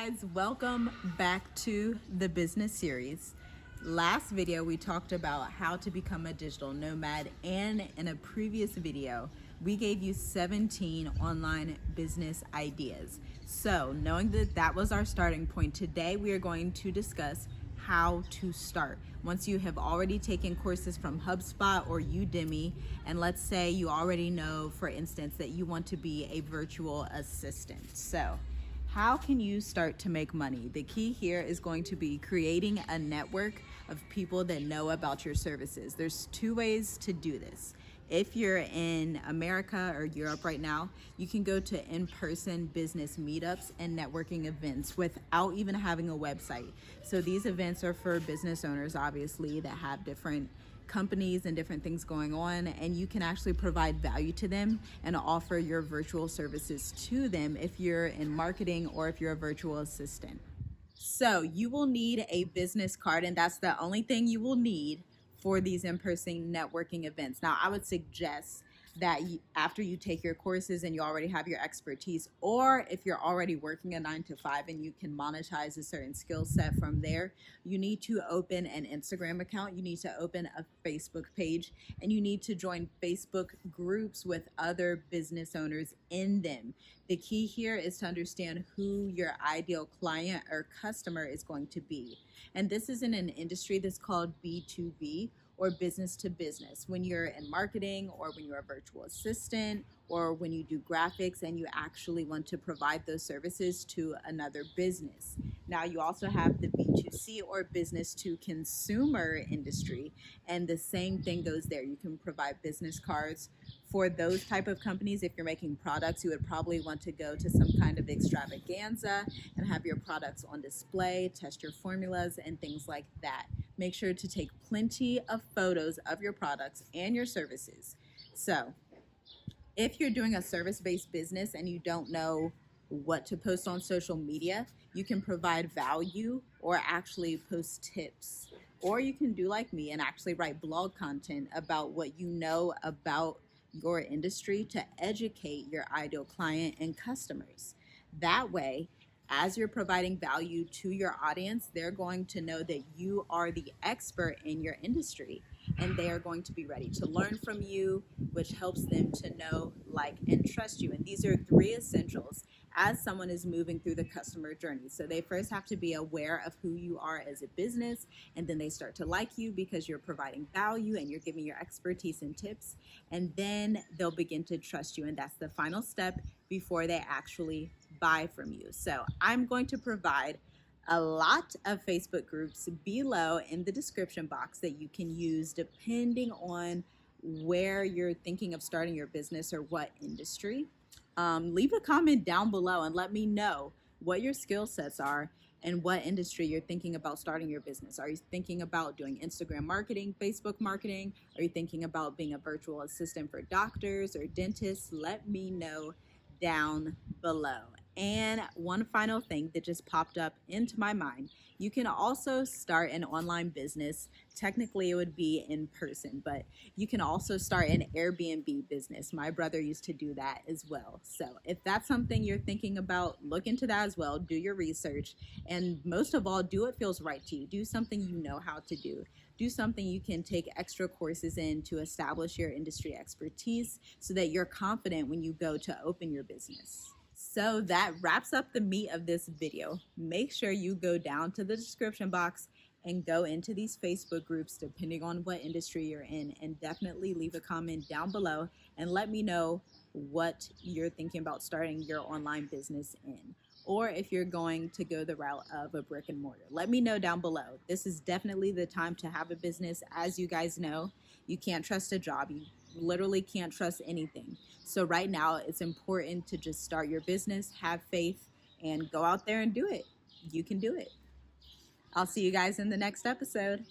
guys, welcome back to the business series. Last video we talked about how to become a digital nomad, and in a previous video we gave you 17 online business ideas. So knowing that that was our starting point, today we are going to discuss how to start. Once you have already taken courses from HubSpot or Udemy, and let's say you already know, for instance, that you want to be a virtual assistant. So how can you start to make money? The key here is going to be creating a network of people that know about your services. There's two ways to do this. If you're in America or Europe right now, you can go to in-person business meetups and networking events without even having a website. So these events are for business owners, obviously, that have different companies and different things going on, and you can actually provide value to them and offer your virtual services to them if you're in marketing or if you're a virtual assistant. So you will need a business card, and that's the only thing you will need for these in-person networking events. Now, I would suggest that after you take your courses and you already have your expertise, or if you're already working a 9-to-5 and you can monetize a certain skill set from there, you need to open an Instagram account, you need to open a Facebook page, and you need to join Facebook groups with other business owners in them. The key here is to understand who your ideal client or customer is going to be. And this is in an industry that's called B2B, or business to business. When you're in marketing, or when you're a virtual assistant, or when you do graphics and you actually want to provide those services to another business. Now you also have the B2C, or business to consumer industry, and the same thing goes there. You can provide business cards for those type of companies. If you're making products, you would probably want to go to some kind of extravaganza and have your products on display, test your formulas and things like that. Make sure to take plenty of photos of your products and your services. So if you're doing a service-based business and you don't know what to post on social media, you can provide value or actually post tips. Or you can do like me and actually write blog content about what you know about your industry to educate your ideal client and customers. That way, as you're providing value to your audience, they're going to know that you are the expert in your industry, and they are going to be ready to learn from you, which helps them to know, like, and trust you. And these are three essentials as someone is moving through the customer journey. So they first have to be aware of who you are as a business, and then they start to like you because you're providing value and you're giving your expertise and tips, and then they'll begin to trust you. And that's the final step before they actually buy from you. So I'm going to provide a lot of Facebook groups below in the description box that you can use depending on where you're thinking of starting your business or what industry. Leave a comment down below and let me know what your skill sets are and what industry you're thinking about starting your business. Are you thinking about doing Instagram marketing, Facebook marketing? Are you thinking about being a virtual assistant for doctors or dentists? Let me know down below. And one final thing that just popped up into my mind, you can also start an online business. Technically it would be in person, but you can also start an Airbnb business. My brother used to do that as well. So if that's something you're thinking about, look into that as well. Do your research, and most of all, do what feels right to you. Do something you know how to do. Do something you can take extra courses in to establish your industry expertise so that you're confident when you go to open your business. So that wraps up the meat of this video. Make sure you go down to the description box and go into these Facebook groups depending on what industry you're in, and definitely leave a comment down below and let me know what you're thinking about starting your online business in, or if you're going to go the route of a brick and mortar. Let me know down below. This is definitely the time to have a business. As you guys know, you can't trust a job. You literally can't trust anything. So right now it's important to just start your business, have faith, and go out there and do it. You can do it. I'll see you guys in the next episode.